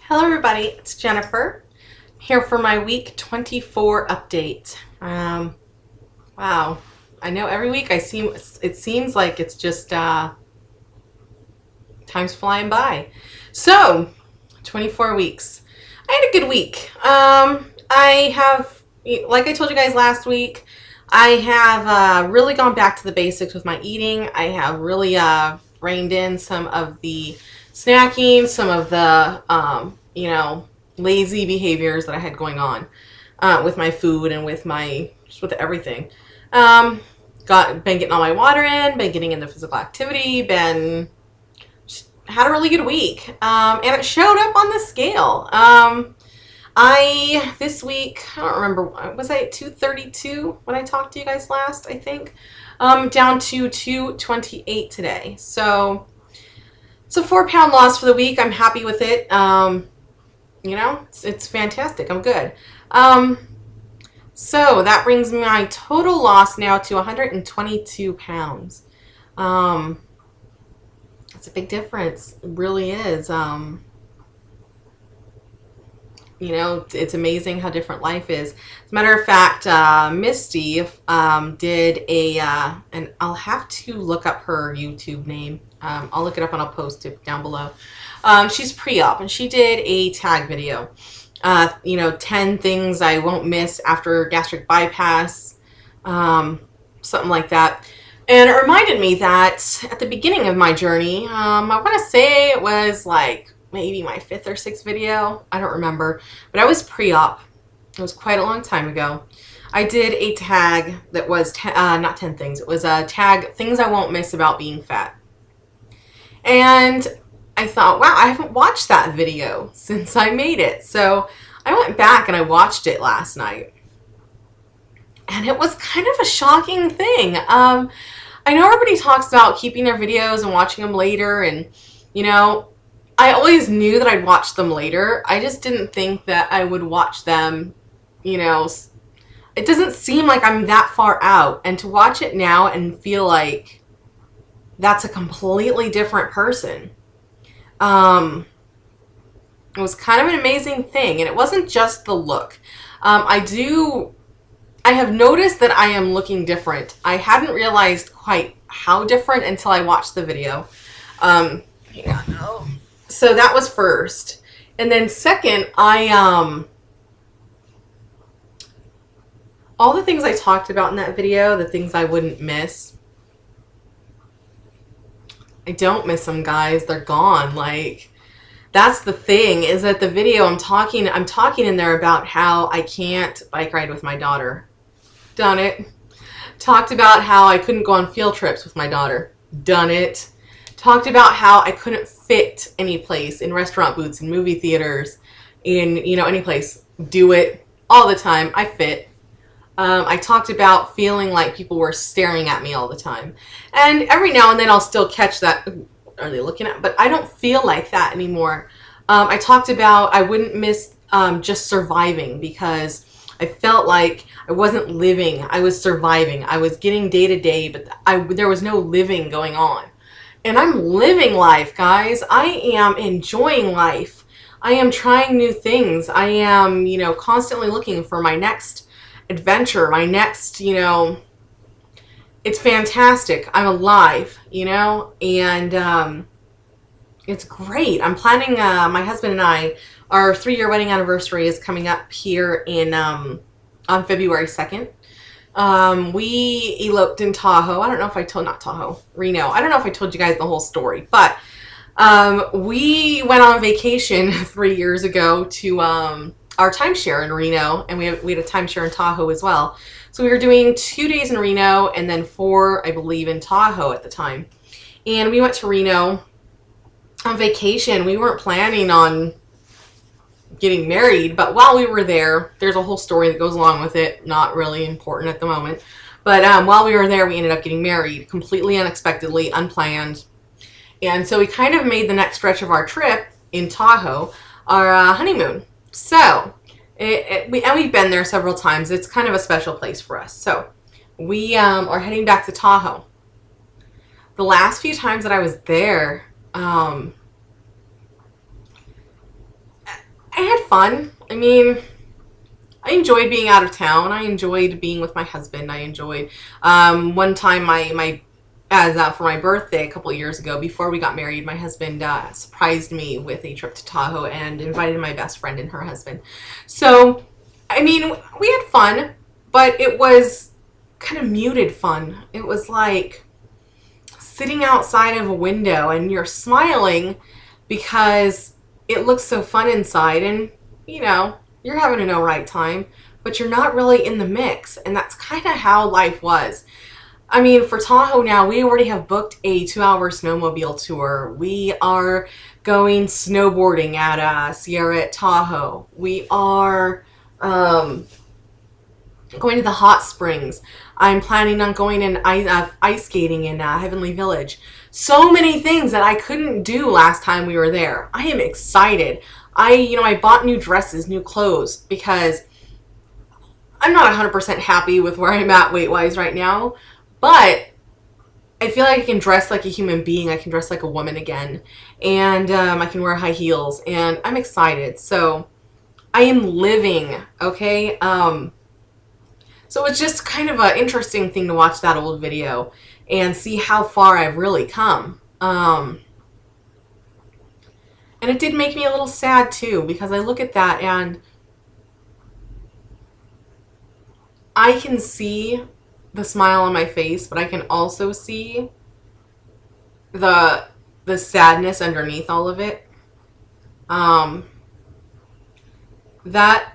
Hello everybody, it's Jennifer here for my week 24 update. Wow, I know every week it seems like it's just time's flying by. So 24 weeks. I had a good week. I have, like I told you guys last week, I have really gone back to the basics with my eating. I have really reined in some of the snacking, some of the lazy behaviors that I had going on with my food and with with everything. Been getting all my water in, been getting into physical activity, had a really good week, and it showed up on the scale. This week, I don't remember, was I at 232 when I talked to you guys last, I think? Down to 228 today. So it's a 4-pound loss for the week. I'm happy with it. It's fantastic. I'm good. So that brings my total loss now to 122 pounds. It's a big difference. It really is. It's amazing how different life is. As a matter of fact, Misty did and I'll have to look up her YouTube name. I'll look it up and I'll post it down below. She's pre-op and she did a tag video. 10 things I won't miss after gastric bypass, something like that. And it reminded me that at the beginning of my journey, I want to say it was like maybe my 5th or 6th video. I don't remember, but I was pre-op. It was quite a long time ago. I did a tag that was not 10 things. It was a tag, things I won't miss about being fat. And I thought, wow, I haven't watched that video since I made it. So I went back and I watched it last night. And it was kind of a shocking thing. I know everybody talks about keeping their videos and watching them later. And, I always knew that I'd watch them later. I just didn't think that I would watch them, It doesn't seem like I'm that far out. And to watch it now and feel like that's a completely different person. It was kind of an amazing thing, and it wasn't just the look. I have noticed that I am looking different. I hadn't realized quite how different until I watched the video. So that was first. And then second, all the things I talked about in that video, the things I wouldn't miss, I don't miss them, guys. They're gone. Like, that's the thing, is that the video I'm talking in there about how I can't bike ride with my daughter. Done it. Talked about how I couldn't go on field trips with my daughter. Done it. Talked about how I couldn't fit any place, in restaurant booths, in movie theaters, in, any place. Do it all the time. I fit. I talked about feeling like people were staring at me all the time. And every now and then I'll still catch that, are they looking at, but I don't feel like that anymore. I talked about I wouldn't miss just surviving, because I felt like I wasn't living. I was surviving. I was getting day to day, but there was no living going on. And I'm living life, guys. I am enjoying life. I am trying new things. I am, constantly looking for my next adventure, my next, it's fantastic. I'm alive, and it's great. I'm planning, my husband and I, our 3-year wedding anniversary is coming up here on February 2nd. We eloped in Tahoe. I don't know if I told, not Tahoe, Reno. I don't know if I told you guys the whole story, but we went on vacation 3 years ago to our timeshare in Reno, and we had a timeshare in Tahoe as well. So we were doing 2 days in Reno and then 4, I believe, in Tahoe at the time. And we went to Reno on vacation. We weren't planning on getting married, but while we were there, there's a whole story that goes along with it. Not really important at the moment. But while we were there, we ended up getting married completely unexpectedly, unplanned. And so we kind of made the next stretch of our trip in Tahoe our honeymoon. So, we've been there several times. It's kind of a special place for us. So, we are heading back to Tahoe. The last few times that I was there, fun. I mean, I enjoyed being out of town. I enjoyed being with my husband. I enjoyed one time for my birthday a couple of years ago, before we got married, my husband surprised me with a trip to Tahoe and invited my best friend and her husband. So, I mean, we had fun, but it was kind of muted fun. It was like sitting outside of a window and you're smiling because it looks so fun inside, and, you know, you're having an alright time, but you're not really in the mix. And that's kind of how life was. I mean, for Tahoe now, we already have booked a 2-hour snowmobile tour. We are going snowboarding at Sierra at Tahoe. We are going to the hot springs. I'm planning on going and ice skating in Heavenly Village. So many things that I couldn't do last time we were there. I am excited. I bought new dresses, new clothes, because I'm not 100% happy with where I'm at weight-wise right now, but I feel like I can dress like a human being. I can dress like a woman again, and I can wear high heels, and I'm excited. So I am living, okay? So it's just kind of an interesting thing to watch that old video and see how far I've really come. And it did make me a little sad too, because I look at that and I can see the smile on my face, but I can also see the sadness underneath all of it. That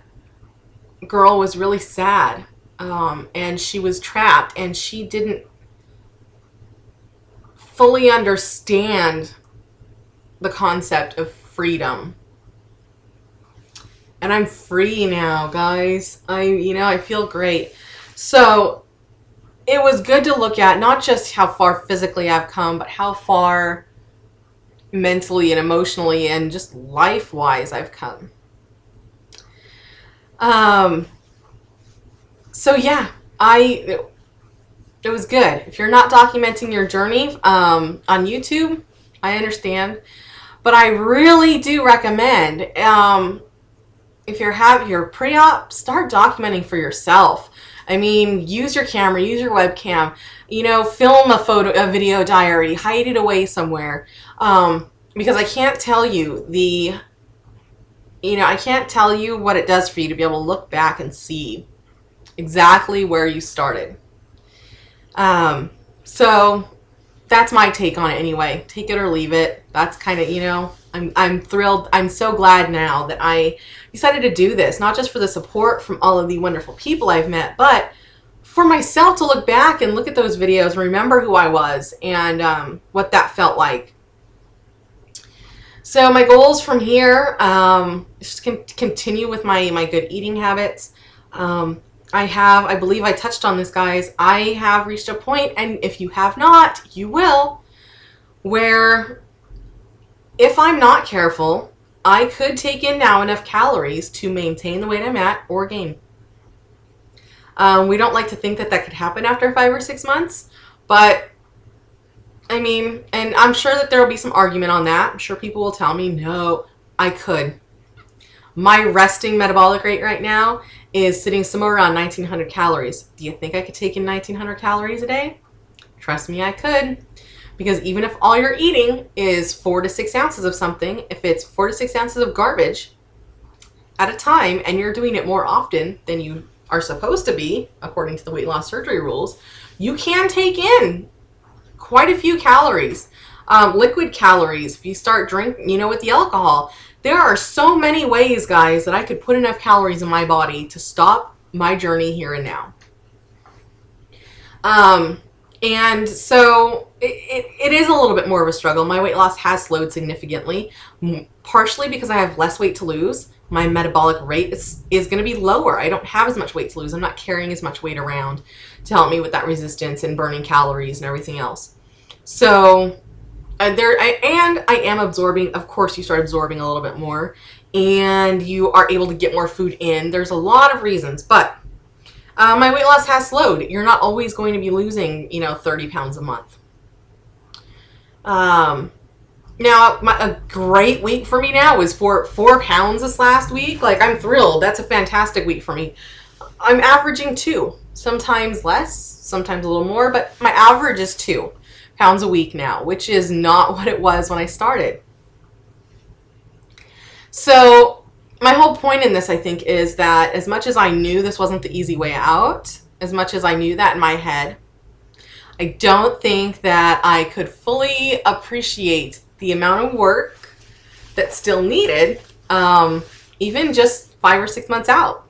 girl was really sad, and she was trapped, and she didn't fully understand the concept of freedom. And I'm free now, guys. I feel great. So it was good to look at not just how far physically I've come, but how far mentally and emotionally and just life-wise I've come. So yeah, it was good. If you're not documenting your journey on YouTube, I understand. But I really do recommend, if you're pre-op, start documenting for yourself. I mean, use your camera, use your webcam, film a video diary, hide it away somewhere. Because I can't tell you I can't tell you what it does for you to be able to look back and see exactly where you started. So that's my take on it anyway. Take it or leave it. That's kind of, I'm thrilled. I'm so glad now that I decided to do this, not just for the support from all of the wonderful people I've met, but for myself to look back and look at those videos and remember who I was and what that felt like. So my goals from here is to continue with my good eating habits. I believe I touched on this, guys. I have reached a point, and if you have not, you will, where if I'm not careful, I could take in now enough calories to maintain the weight I'm at or gain. We don't like to think that could happen after 5 or 6 months, but I mean, and I'm sure that there will be some argument on that. I'm sure people will tell me, no, I could. My resting metabolic rate right now is sitting somewhere around 1,900 calories. Do you think I could take in 1,900 calories a day? Trust me, I could. Because even if all you're eating is 4 to 6 ounces of something, if it's 4 to 6 ounces of garbage at a time, and you're doing it more often than you are supposed to be, according to the weight loss surgery rules, you can take in quite a few calories. Liquid calories, if you start drinking, with the alcohol. There are so many ways, guys, that I could put enough calories in my body to stop my journey here and now. And so it is a little bit more of a struggle. My weight loss has slowed significantly, partially because I have less weight to lose. My metabolic rate is going to be lower. I don't have as much weight to lose. I'm not carrying as much weight around to help me with that resistance and burning calories and everything else. So I am absorbing. Of course, you start absorbing a little bit more, and you are able to get more food in. There's a lot of reasons, but my weight loss has slowed. You're not always going to be losing, 30 pounds a month. Now, a great week for me now was 4 pounds this last week. Like, I'm thrilled. That's a fantastic week for me. I'm averaging 2, sometimes less, sometimes a little more, but my average is 2 pounds a week now, which is not what it was when I started. So my whole point in this, I think, is that as much as I knew this wasn't the easy way out, as much as I knew that in my head, I don't think that I could fully appreciate the amount of work that's still needed, even just 5 or 6 months out.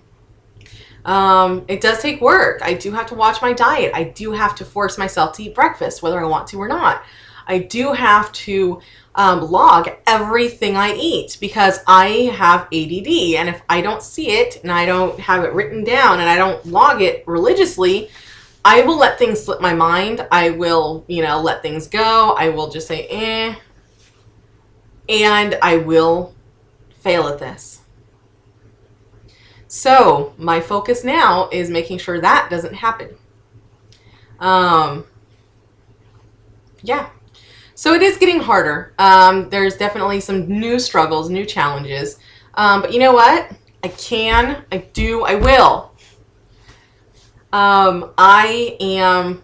It does take work. I do have to watch my diet. I do have to force myself to eat breakfast, whether I want to or not. I do have to log everything I eat because I have ADD. And if I don't see it and I don't have it written down and I don't log it religiously, I will let things slip my mind. I will, let things go. I will just say, and I will fail at this. So my focus now is making sure that doesn't happen. Yeah. So it is getting harder. There's definitely some new struggles, new challenges. But you know what? I will. I am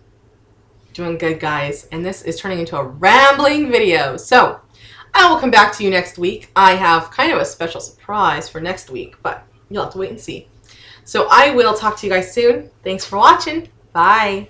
doing good, guys. And this is turning into a rambling video. So I will come back to you next week. I have kind of a special surprise for next week, but you'll have to wait and see. So I will talk to you guys soon. Thanks for watching. Bye.